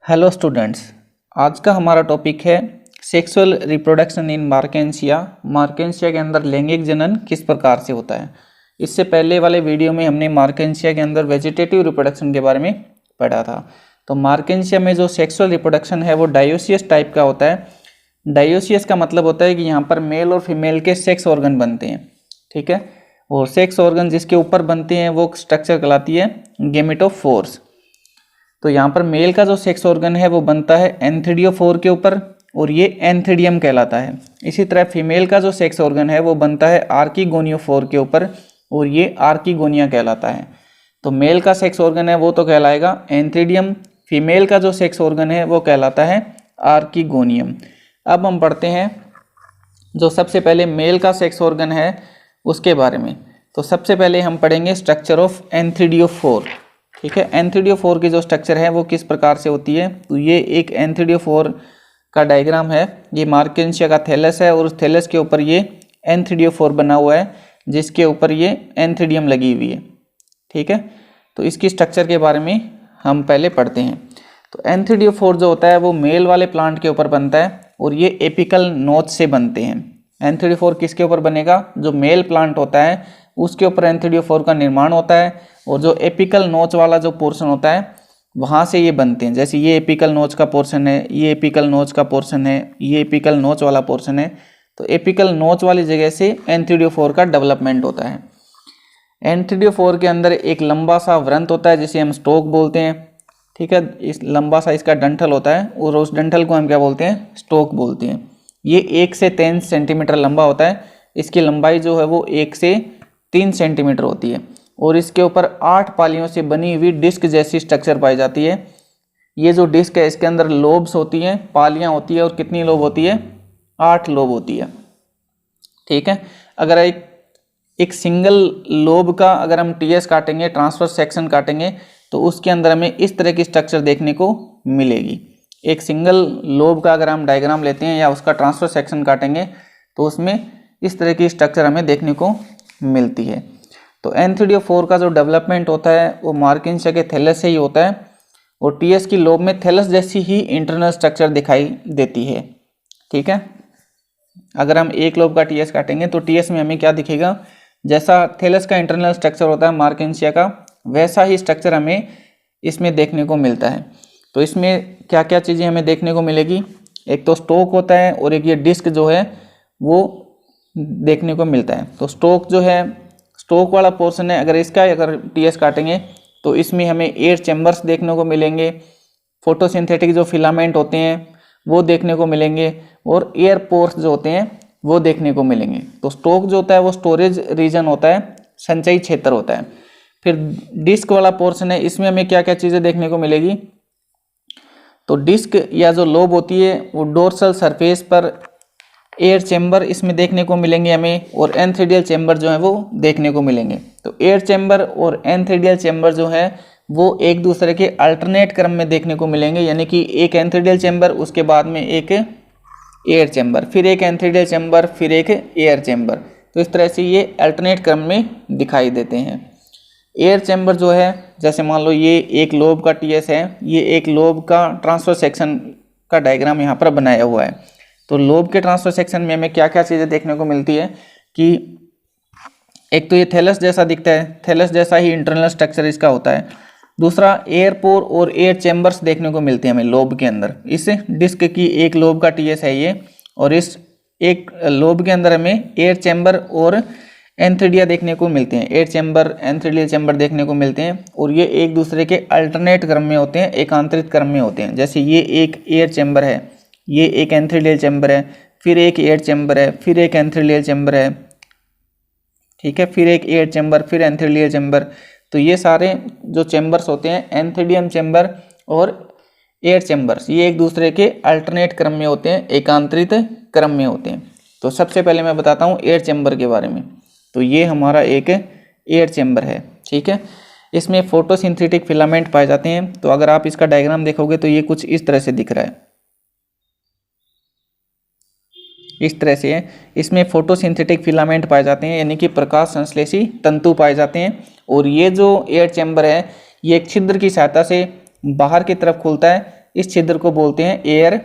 Hello students, आज का हमारा टॉपिक है sexual reproduction in Marchantia. Marchantia के अंदर लैंगिक जनन किस प्रकार से होता है। इससे पहले वाले वीडियो में हमने मार्केंशिया के अंदर वेजिटेटिव रिप्रोडक्शन के बारे में पढ़ा था। तो मार्केंशिया में जो सेक्सुअल रिप्रोडक्शन है वो डायोसियस टाइप का होता है। डायोसियस का मतलब होता है कि यहाँ पर मेल और फीमेल के सेक्स ऑर्गन बनते हैं, ठीक है। और सेक्स ऑर्गन जिसके ऊपर बनते हैं वो स्ट्रक्चर कहलाती है गेमेटोफोर्स। तो यहाँ पर मेल का जो सेक्स ऑर्गन है वो बनता है एंथीडियोफोर के ऊपर और ये एंथीडियम कहलाता है। इसी तरह फीमेल का जो सेक्स ऑर्गन है वो बनता है आर्कीगोनियोफोर के ऊपर और ये आर्कीगोनिया कहलाता है। तो मेल का सेक्स ऑर्गन है वो तो कहलाएगा एंथीडियम, फीमेल का जो सेक्स ऑर्गन है वो कहलाता है आर्कीगोनियम। अब हम पढ़ते हैं जो सबसे पहले मेल का सेक्स ऑर्गन है उसके बारे में। तो सबसे पहले हम पढ़ेंगे स्ट्रक्चर ऑफ एंथीडियोफोर, ठीक है। एंथीडियोफोर की जो स्ट्रक्चर है वो किस प्रकार से होती है। तो ये एक एंथीडियोफोर का डायग्राम है। ये मार्केंशिया का थैलस है और उस थैलस के ऊपर ये एंथीडियोफोर बना हुआ है जिसके ऊपर ये एंथीडियम लगी हुई है, ठीक है। तो इसकी स्ट्रक्चर के बारे में हम पहले पढ़ते हैं। तो एंथीडियोफोर जो होता है वो मेल वाले प्लांट के ऊपर बनता है और ये एपिकल नोच से बनते हैं। एंथीडियोफोर किसके ऊपर बनेगा, जो मेल प्लांट होता है उसके ऊपर एंथीडियोफोर का निर्माण होता है और जो एपिकल नोच वाला जो पोर्शन होता है वहाँ से ये बनते हैं। जैसे ये एपिकल नोच का पोर्शन है, ये एपिकल नोच का पोर्शन है, ये एपिकल नोच वाला पोर्शन है। तो एपिकल नोच वाली जगह से एंथीडियोफोर का डेवलपमेंट होता है। एंथीडियोफोर के अंदर एक लंबा सा व्रंत होता है जिसे हम स्टोक बोलते हैं, ठीक है। इस लंबा सा इसका डंठल होता है और उस डंठल को हम क्या बोलते हैं, स्टोक बोलते हैं। ये 1 से 3 सेंटीमीटर लंबा होता है। इसकी लंबाई जो है वो 1 से 3 सेंटीमीटर होती है और इसके ऊपर 8 पालियों से बनी हुई डिस्क जैसी स्ट्रक्चर पाई जाती है। ये जो डिस्क है इसके अंदर लोब्स होती हैं, पालियां होती है और कितनी लोब होती है, 8 लोब होती है, ठीक है। अगर एक सिंगल लोब का अगर हम टीएस काटेंगे, ट्रांसफर सेक्शन काटेंगे, तो उसके अंदर हमें इस तरह की स्ट्रक्चर देखने को मिलेगी। एक सिंगल लोब का अगर हम डायग्राम लेते हैं या उसका ट्रांसफर सेक्शन काटेंगे तो उसमें इस तरह की स्ट्रक्चर हमें देखने को मिलती है। तो एंथीडियोफोर का जो डेवलपमेंट होता है वो मार्केंशिया के थैलस से ही होता है और टीएस की लोब में थैलस जैसी ही इंटरनल स्ट्रक्चर दिखाई देती है, ठीक है। अगर हम एक लोब का टीएस काटेंगे तो टीएस में हमें क्या दिखेगा, जैसा थैलस का इंटरनल स्ट्रक्चर होता है मार्केंशिया का वैसा ही स्ट्रक्चर हमें इसमें देखने को मिलता है। तो इसमें क्या क्या चीज़ें हमें देखने को मिलेगी, एक तो स्टोक होता है और एक ये डिस्क जो है वो देखने को मिलता है। तो स्टोक जो है, स्टोक वाला पोर्शन है, अगर टीएस काटेंगे तो इसमें हमें एयर चैम्बर्स देखने को मिलेंगे, फोटोसिंथेटिक जो फिलामेंट होते हैं वो देखने को मिलेंगे और एयर पोर्स जो होते हैं वो देखने को मिलेंगे। तो स्टोक जो होता है वो स्टोरेज रीजन होता है, संचयी क्षेत्र होता है। फिर डिस्क वाला पोर्शन है, इसमें हमें क्या क्या चीज़ें देखने को मिलेगी। तो डिस्क या जो लोब होती है वो डोर्सल सरफेस पर एयर चैम्बर इसमें देखने को मिलेंगे हमें और एंथीडियल चैम्बर जो है वो देखने को मिलेंगे। तो एयर चैम्बर और एंथीडियल चैम्बर जो है वो एक दूसरे के अल्टरनेट क्रम में देखने को मिलेंगे, यानी कि एक एंथीडियल चैम्बर उसके बाद में एक एयर चैम्बर, फिर एक एंथीडियल चैम्बर, फिर एक एयर चैम्बर। तो इस तरह से ये अल्टरनेट क्रम में दिखाई देते हैं। एयर चैम्बर जो है, जैसे मान लो ये एक लोब का टीएस है, ये एक लोब का ट्रांसफर सेक्शन का डायग्राम यहाँ पर बनाया हुआ है। तो लोब के ट्रांसफर सेक्शन में हमें क्या क्या चीज़ें देखने को मिलती है कि एक तो ये थैलस जैसा दिखता है, थैलस जैसा ही इंटरनल स्ट्रक्चर इसका होता है। दूसरा एयर पोर और एयर चैम्बर्स देखने को मिलते हैं हमें लोब के अंदर। इस डिस्क की एक लोब का टीएस है ये और इस एक लोब के अंदर हमें एयर चैम्बर और एंथीडिया देखने को मिलते हैं, एयर चैम्बर, एंथीडियल चैम्बर देखने को मिलते हैं और ये एक दूसरे के अल्टरनेट क्रम में होते हैं, एकांतरित क्रम में होते हैं। जैसे ये एक एयर चैम्बर है, ये एक एंथीडियल चैम्बर है, फिर एक एयर चैम्बर है, फिर एक एंथीडियल चैम्बर है, ठीक है, फिर एक एयर चैम्बर, फिर एंथीडियल चैम्बर। तो ये सारे जो चैम्बर्स होते हैं एंथीडियम चैम्बर और एयर चैम्बर्स, ये एक दूसरे के अल्टरनेट क्रम में होते हैं, एकांतरित क्रम में होते हैं। तो सबसे पहले मैं बताता हूँ एयर चैम्बर के बारे में। तो ये हमारा एक एयर चैम्बर है, ठीक है। इसमें फोटोसिंथेटिक फिलामेंट पाए जाते हैं। तो अगर आप इसका डायग्राम देखोगे तो ये कुछ इस तरह से दिख रहा है, इस तरह से है। इसमें फोटोसिंथेटिक फिलामेंट पाए जाते हैं, यानी कि प्रकाश संश्लेषी तंतु पाए जाते हैं। और ये जो एयर चैम्बर है ये एक छिद्र की सहायता से बाहर की तरफ खुलता है इस छिद्र को बोलते हैं एयर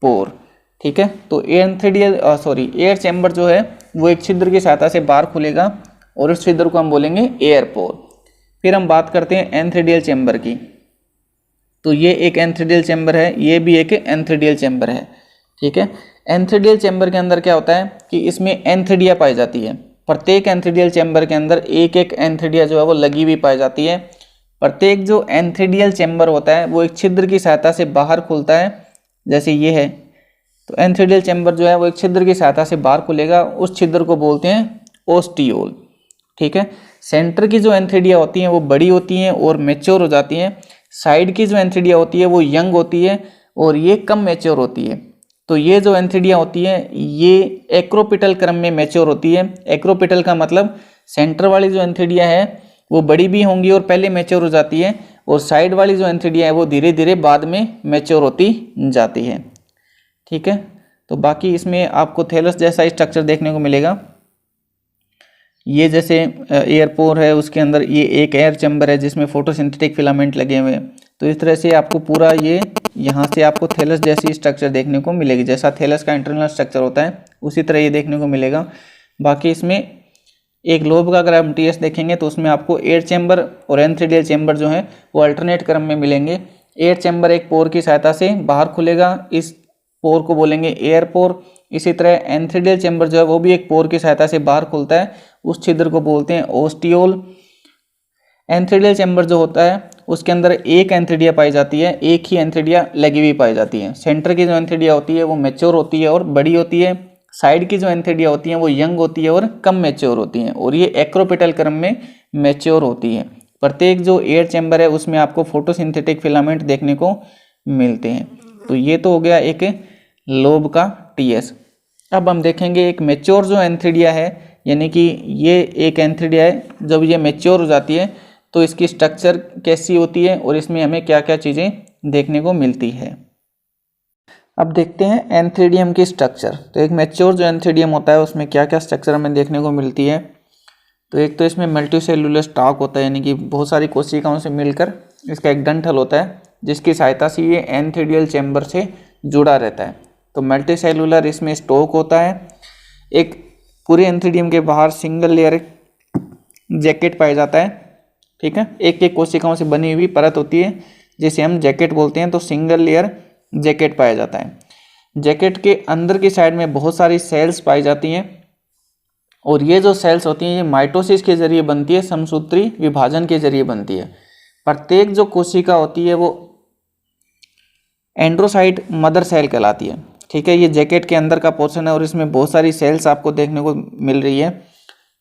पोर। ठीक है, तो एयर चैम्बर जो है वो एक छिद्र की सहायता से बाहर खुलेगा और उस छिद्र को हम बोलेंगे एयर पोर। फिर हम बात करते हैं एंथ्रेडियल चैम्बर की। तो ये एक एंथ्रेडियल चैम्बर है, ये भी एक एंथ्रेडियल चैम्बर है। ठीक है, एंथ्रेडियल चैम्बर के अंदर क्या होता है कि इसमें एंथ्रेडिया पाई जाती है। प्रत्येक एंथ्रेडियल चैम्बर के अंदर एक एक एंथ्रेडिया जो है वो लगी हुई पाई जाती है। प्रत्येक जो एंथ्रेडियल चैम्बर होता है वो एक छिद्र की सहायता से बाहर खुलता है, जैसे ये है। तो एंथ्रेडियल चैम्बर जो है वो एक छिद्र की सहायता से बाहर खुलेगा, उस छिद्र को बोलते हैं ओस्टियोल। ठीक है, सेंटर की जो एंथ्रेडिया होती हैं वो बड़ी होती हैं और मैच्योर हो जाती हैं। साइड की जो एंथ्रेडिया होती है वो यंग होती है और ये कम मैच्योर होती है। तो ये जो एंथ्रेडिया होती है ये एक्रोपिटल क्रम में मैच्योर होती है। एक्रोपिटल का मतलब सेंटर वाली जो एंथ्रेडिया है वो बड़ी भी होंगी और पहले मैच्योर हो जाती है, और साइड वाली जो एंथ्रेडिया है वो धीरे धीरे बाद में मैच्योर होती जाती है। ठीक है, तो बाकी इसमें आपको थैलस जैसा स्ट्रक्चर देखने को मिलेगा। ये जैसे एयर पोर है, उसके अंदर ये एक एयर चैम्बर है जिसमें फोटोसिंथेटिक फिलामेंट लगे हुए हैं। तो इस तरह से आपको पूरा ये यहाँ से आपको थैलस जैसी स्ट्रक्चर देखने को मिलेगी। जैसा थैलस का इंटरनल स्ट्रक्चर होता है उसी तरह ये देखने को मिलेगा। बाकी इसमें एक लोब का अगर आप MTS देखेंगे तो उसमें आपको एयर चैम्बर और एंथ्रेडियल चैम्बर जो है वो अल्टरनेट क्रम में मिलेंगे। एयर चैम्बर एक पोर की सहायता से बाहर खुलेगा, इस पोर को बोलेंगे एयर पोर। इसी तरह एंथ्रेडियल चैम्बर जो है वो भी एक पोर की सहायता से बाहर खुलता है, उस छिद्र को बोलते हैं ओस्टियोल। एंथ्रेडियल चैम्बर जो होता है उसके अंदर एक एंथ्रेडिया पाई जाती है, एक ही एंथ्रेडिया लगी हुई पाई जाती है। सेंटर की जो एंथ्रेडिया होती है वो मैच्योर होती है और बड़ी होती है। साइड की जो एंथ्रेडिया होती हैं वो यंग होती है और कम मैच्योर होती हैं, और ये एक्रोपिटल क्रम में मैच्योर होती है। प्रत्येक जो एयर चैम्बर है उसमें आपको फोटोसिंथेटिक फिलामेंट देखने को मिलते हैं। तो ये तो हो गया एक लोब का TS। अब हम देखेंगे एक मैच्योर जो एंथ्रेडिया है, यानी कि ये एक एंथ्रेडिया है, जब ये मैच्योर हो जाती है तो इसकी स्ट्रक्चर कैसी होती है और इसमें हमें क्या क्या चीज़ें देखने को मिलती है। अब देखते हैं एंथ्रेडियम की स्ट्रक्चर। तो एक मैच्योर जो एंथ्रेडियम होता है उसमें क्या क्या स्ट्रक्चर हमें देखने को मिलती है। तो एक तो इसमें मल्टीसेलुलर स्टॉक होता है, यानी कि बहुत सारी कोशिकाओं से मिलकर इसका एक डंठल होता है जिसकी सहायता से ये एंथ्रेडियल चैम्बर से जुड़ा रहता है। तो मल्टीसेलुलर इसमें स्टॉक होता है। एक पूरे एंथ्रेडियम के बाहर सिंगल लेयर जैकेट पाया जाता है। ठीक है, एक एक कोशिकाओं से बनी हुई परत होती है जिसे हम जैकेट बोलते हैं। तो सिंगल लेयर जैकेट पाया जाता है। जैकेट के अंदर की साइड में बहुत सारी सेल्स पाई जाती हैं, और ये जो सेल्स होती हैं ये माइटोसिस के जरिए बनती है, समसूत्री विभाजन के जरिए बनती है। प्रत्येक जो कोशिका होती है वो एंड्रोसाइट मदर सेल कहलाती है। ठीक है, ये जैकेट के अंदर का पोर्शन है और इसमें बहुत सारी सेल्स आपको देखने को मिल रही है।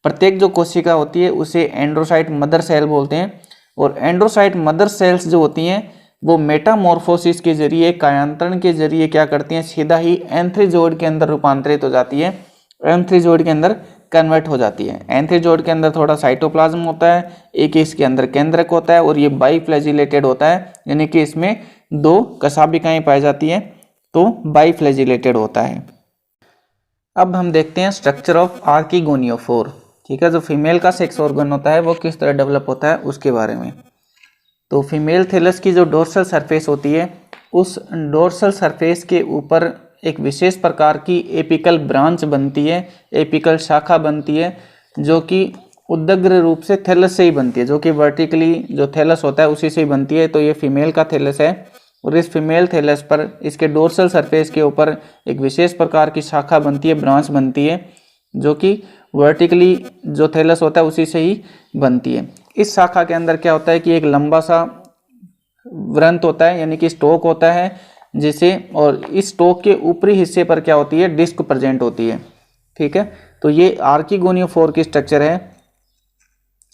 प्रत्येक जो कोशिका होती है उसे एंड्रोसाइट मदर सेल बोलते हैं, और एंड्रोसाइट मदर सेल्स जो होती हैं वो मेटामॉर्फोसिस के जरिए, कायांतरण के जरिए क्या करती हैं, सीधा ही एंथ्रीजोइड के अंदर रूपांतरित हो जाती है, एंथ्रीजोइड के अंदर कन्वर्ट हो जाती है। एंथ्रीजोइड के अंदर थोड़ा साइटोप्लाज्म होता है, एक इसके अंदर केंद्रक होता है, और ये बाइफ्लैजिलेटेड होता है, यानी कि इसमें 2 कशाभिकाएं पाई जाती हैं, तो बाइफ्लैजिलेटेड होता है। अब हम देखते हैं स्ट्रक्चर ऑफ आर्किगोनियोफोर। ठीक है, जो फीमेल का सेक्स ऑर्गन होता है वो किस तरह डेवलप होता है उसके बारे में। तो फीमेल थैलस की जो डोर्सल सरफेस होती है, उस डोर्सल सरफेस के ऊपर एक विशेष प्रकार की एपिकल ब्रांच बनती है, एपिकल शाखा बनती है, जो कि उदग्र रूप से थैलस से ही बनती है, जो कि वर्टिकली जो थैलस होता है उसी से ही बनती है। तो ये फीमेल का थैलस है, और इस फीमेल थैलस पर इसके डोर्सल सरफेस के ऊपर एक विशेष प्रकार की शाखा बनती है, ब्रांच बनती है, जो कि वर्टिकली जो थैलस होता है उसी से ही बनती है। इस शाखा के अंदर क्या होता है कि एक लंबा सा व्रंत होता है, यानी कि स्टोक होता है जिसे, और इस स्टोक के ऊपरी हिस्से पर क्या होती है, डिस्क प्रेजेंट होती है। ठीक है, तो ये आर्किगोनियोफोर की स्ट्रक्चर है।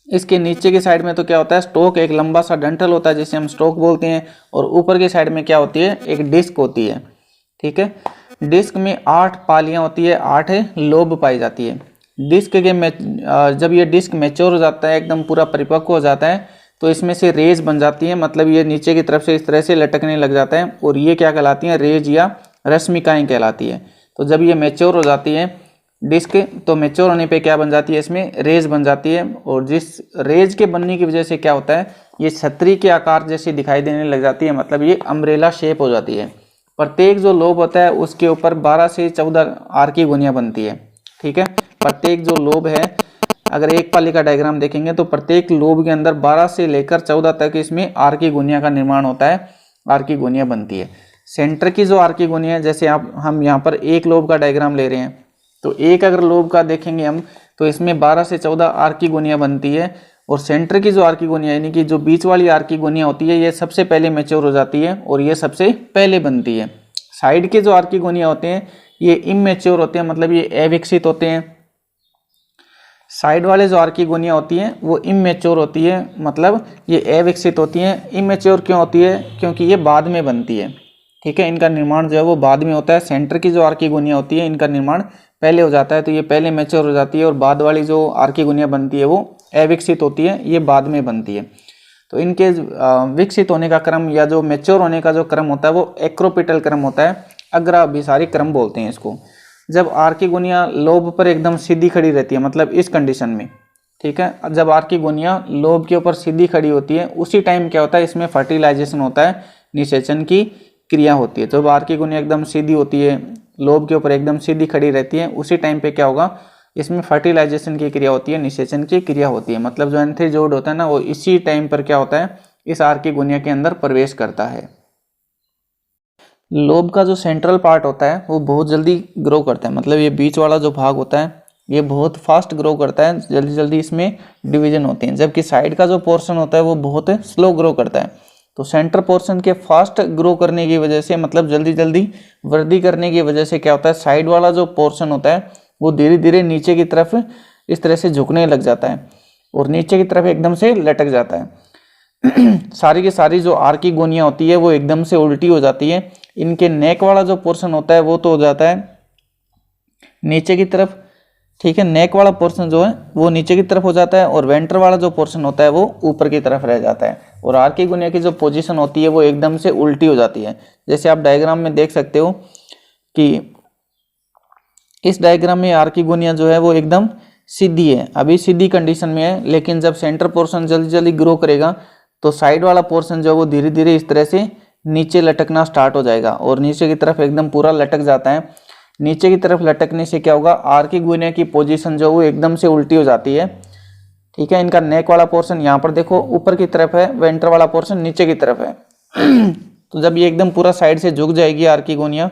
इसके नीचे की साइड में तो क्या होता है, स्टोक एक लंबा सा डंठल होता है जिसे हम स्टोक बोलते हैं, और ऊपर की साइड में क्या होती है, एक डिस्क होती है। ठीक है, डिस्क में 8 पालियां होती है, 8 लोब पाई जाती है। डिस्क के जब ये डिस्क मैच्योर हो जाता है, एकदम पूरा परिपक्व हो जाता है, तो इसमें से रेज बन जाती है, मतलब ये नीचे की तरफ से इस तरह से लटकने लग जाता है, और ये क्या कहलाती हैं, रेज या रश्मिकाएं कहलाती है। तो जब ये मैच्योर हो जाती है डिस्क तो मैच्योर होने पे क्या बन जाती है, इसमें रेज बन जाती है, और जिस रेज के बनने की वजह से क्या होता है, ये छतरी के आकार जैसी दिखाई देने लग जाती है, मतलब ये अम्ब्रेला शेप हो जाती है। प्रत्येक जो लोब होता है उसके ऊपर 12 से 14 आर की गोनियां बनती है। ठीक है, प्रत्येक जो लोब है, अगर एक पाली का डायग्राम देखेंगे तो प्रत्येक लोब के अंदर 12 से लेकर 14 तक इसमें आर की गोनियां का निर्माण होता है, आर की गोनियां बनती है। सेंटर की जो आर की गोनियां है, जैसे हम यहाँ पर एक लोब का डायग्राम ले रहे हैं, तो एक अगर लोब का देखेंगे हम तो इसमें 12 से 14 आर की गोनियां बनती है, और सेंटर की जो आर की गोनियां यानी कि जो बीच वाली आर की गोनियां होती है, ये सबसे पहले मैच्योर हो जाती है और ये सबसे पहले बनती है। साइड के जो आर की गोनियां होते हैं ये इमैच्योर होते हैं, मतलब ये अविकसित होते हैं। साइड वाले जो आर की गोनियां होती हैं वो इमैच्योर होती है, मतलब ये अविकसित होती हैं। इमैच्योर क्यों होती है, क्योंकि ये बाद में बनती है। ठीक है, इनका निर्माण जो है वो बाद में होता है। सेंटर की जो आर की गोनियां होती है इनका निर्माण पहले हो जाता है, तो ये पहले मैच्योर हो जाती है, और बाद वाली जो आर की गोनियां बनती है वो अविकसित होती है, ये बाद में बनती है। तो इनके विकसित होने का क्रम या जो मैच्योर होने का जो क्रम होता है वो एक्रोपिटल क्रम होता है, अग्राभिसारी क्रम बोलते हैं इसको। जब आर की गोनियां लोब पर एकदम सीधी खड़ी रहती है, मतलब इस कंडीशन में, ठीक है, जब आर की गोनियां लोब के ऊपर सीधी खड़ी होती है उसी टाइम क्या होता है, इसमें फर्टिलाइजेशन होता है, निषेचन की क्रिया होती है। जब आर की गोनियां एकदम सीधी होती है, लोब के ऊपर एकदम सीधी खड़ी रहती है, उसी टाइम पे क्या होगा, इसमें फर्टिलाइजेशन की क्रिया होती है, निषेचन की क्रिया होती है। मतलब जो एंथ्रीजोइड होता है ना, वो इसी टाइम पर क्या होता है, इस आर की गोनिया के अंदर प्रवेश करता है। लोब का जो सेंट्रल पार्ट होता है वो बहुत जल्दी ग्रो करता है, मतलब ये बीच वाला जो भाग होता है ये बहुत फास्ट ग्रो करता है, जल्दी जल्दी इसमें डिवीजन होते हैं, जबकि साइड का जो पोर्शन होता है वो बहुत स्लो ग्रो करता है। तो सेंटर पोर्शन के फास्ट ग्रो करने की वजह से, मतलब जल्दी जल्दी वृद्धि करने की वजह से क्या होता है, साइड वाला जो पोर्शन होता है वो धीरे धीरे नीचे की तरफ इस तरह से झुकने लग जाता है और नीचे की तरफ एकदम से लटक जाता है। सारी की सारी जो आर की गोनियां होती है वो एकदम से उल्टी हो जाती है। इनके नेक वाला जो पोर्शन होता है वो तो हो जाता है नीचे की तरफ, ठीक है, नेक वाला पोर्शन जो है वो नीचे की तरफ हो जाता है, और वेंटर वाला जो पोर्शन होता है वो ऊपर की तरफ रह जाता है, और आर की गोनिया की जो पोजीशन होती है वो एकदम से उल्टी हो जाती है। जैसे आप डायग्राम में देख सकते हो कि इस डायग्राम में आर की गोनिया जो है वो एकदम सीधी है, अभी सीधी कंडीशन में है, लेकिन जब सेंटर पोर्शन जल्दी जल्दी ग्रो करेगा तो साइड वाला पोर्शन जो है वो धीरे धीरे इस तरह से नीचे लटकना स्टार्ट हो जाएगा, और नीचे की तरफ एकदम पूरा लटक जाता है। नीचे की तरफ लटकने से क्या होगा, आर की गोनिया की पोजीशन जो वो एकदम से उल्टी हो जाती है। ठीक है, इनका नेक वाला पोर्शन यहाँ पर देखो ऊपर की तरफ है, वेंटर वाला पोर्शन नीचे की तरफ है। तो जब ये एकदम पूरा साइड से झुक जाएगी आर की गोनिया,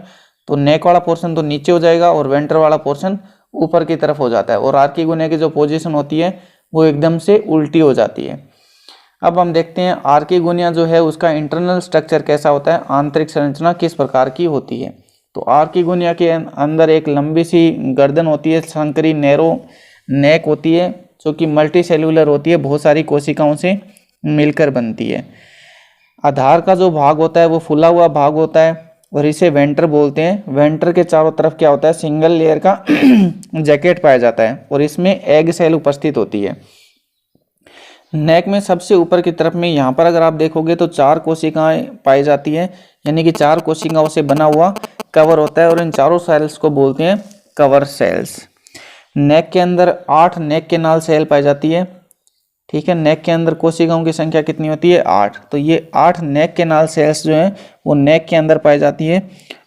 तो नेक वाला पोर्शन तो नीचे हो जाएगा और वेंटर वाला पोर्शन ऊपर की तरफ हो जाता है, और आर की गोनिया की जो पोजीशन होती है वो एकदम से उल्टी हो जाती है। अब हम देखते हैं आर की गोनिया जो है उसका इंटरनल स्ट्रक्चर कैसा होता है, आंतरिक संरचना किस प्रकार की होती है। तो आर की गोनिया के अंदर एक लंबी सी गर्दन होती है, संकरी नैरो नेक होती है, जो कि मल्टी सेलुलर होती है, बहुत सारी कोशिकाओं से मिलकर बनती है। आधार का जो भाग होता है वो फुला हुआ भाग होता है, और इसे वेंटर बोलते हैं। वेंटर के चारों तरफ क्या होता है, सिंगल लेयर का जैकेट पाया जाता है, और इसमें एग सेल उपस्थित होती है। नेक में सबसे ऊपर की तरफ में यहाँ पर अगर आप देखोगे तो 4 कोशिकाएं पाई जाती है, यानी कि 4 कोशिकाओं से बना हुआ कवर होता है, और इन चारों सेल्स को बोलते हैं कवर सेल्स। नेक के अंदर 8 नेक केनाल सेल पाई जाती है। ठीक है, नेक के अंदर कोशिकाओं की संख्या कितनी होती है, 8। तो ये 8 नेक केनाल सेल्स जो हैं वो नेक के अंदर पाई जाती है,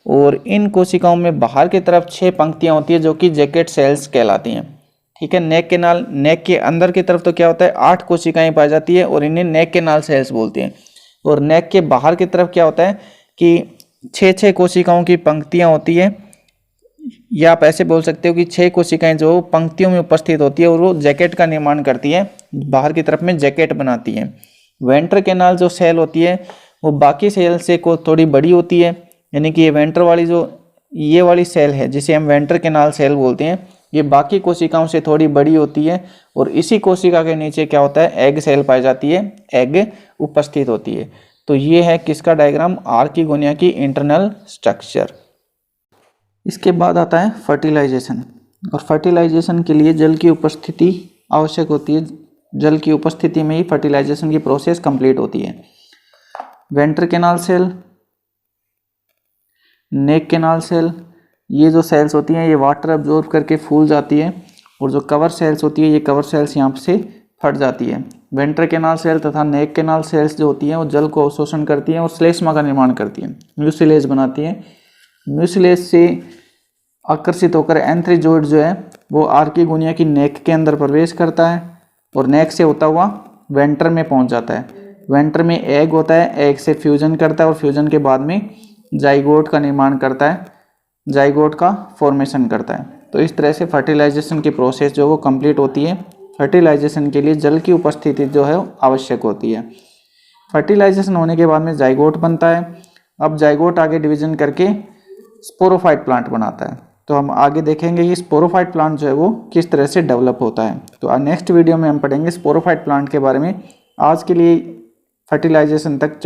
और इन कोशिकाओं में बाहर की तरफ 6 पंक्तियां होती है जो कि जैकेट सेल्स कहलाती हैं। ठीक है, नेक के अंदर की तरफ तो क्या होता है, 8 कोशिकाएं पाई जाती है, और इन्हें नेक केनाल सेल्स बोलते हैं। और नेक के बाहर की तरफ क्या होता है कि 6 कोशिकाओं की पंक्तियां होती है, या आप ऐसे बोल सकते हो कि 6 कोशिकाएं जो पंक्तियों में उपस्थित होती है और वो जैकेट का निर्माण करती है, बाहर की तरफ में जैकेट बनाती है। वेंटर केनाल जो सेल होती है वो बाकी सेल से को थोड़ी बड़ी होती है, यानी कि ये वेंटर वाली जो ये वाली सेल है जिसे हम वेंटर केनाल सेल बोलते हैं, ये बाकी कोशिकाओं से थोड़ी बड़ी होती है, और इसी कोशिका के नीचे क्या होता है, एग सेल पाई जाती है, एग उपस्थित होती है। तो ये है किसका डायग्राम, आर की गोनिया की इंटरनल स्ट्रक्चर। इसके बाद आता है फर्टिलाइजेशन, और फर्टिलाइजेशन के लिए जल की उपस्थिति आवश्यक होती है। जल की उपस्थिति में ही फर्टिलाइजेशन की प्रोसेस कंप्लीट होती है। वेंटर केनाल सेल, नेक केनाल सेल ये जो सेल्स होती हैं ये वाटर अब्जॉर्ब करके फूल जाती है, और जो कवर सेल्स होती है ये कवर सेल्स यहाँ से फट जाती है। वेंट्रल कैनाल सेल तथा नेक कैनाल सेल्स जो होती हैं वो जल को अवशोषण करती हैं और श्लेष्मा का निर्माण करती हैं, म्यूसिलेज बनाती हैं। म्यूसिलेज से आकर्षित होकर एंथ्रीजोइड जो है वो आर्की गुनिया की नेक के अंदर प्रवेश करता है और नेक से होता हुआ वेंटर में पहुंच जाता है। वेंटर में एग होता है, एग से फ्यूजन करता है और फ्यूजन के बाद में जाइगोट का निर्माण करता है, जाइगोट का फॉर्मेशन करता है। तो इस तरह से फर्टिलाइजेशन की प्रोसेस जो वो कंप्लीट होती है। फर्टिलाइजेशन के लिए जल की उपस्थिति जो है आवश्यक होती है। फर्टिलाइजेशन होने के बाद में जाइगोट बनता है। अब जाइगोट आगे डिवीजन करके स्पोरोफाइट प्लांट बनाता है। तो हम आगे देखेंगे कि स्पोरोफाइट प्लांट जो है वो किस तरह से डेवलप होता है। तो नेक्स्ट वीडियो में हम पढ़ेंगे स्पोरोफाइट प्लांट के बारे में। आज के लिए फर्टिलाइजेशन तक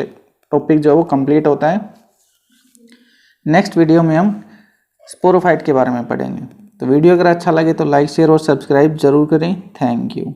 टॉपिक जो है वो कंप्लीट होता है। नेक्स्ट वीडियो में हम स्पोरोफाइट के बारे में पढ़ेंगे। तो वीडियो अगर अच्छा लगे तो लाइक शेयर और सब्सक्राइब जरूर करें। Thank you.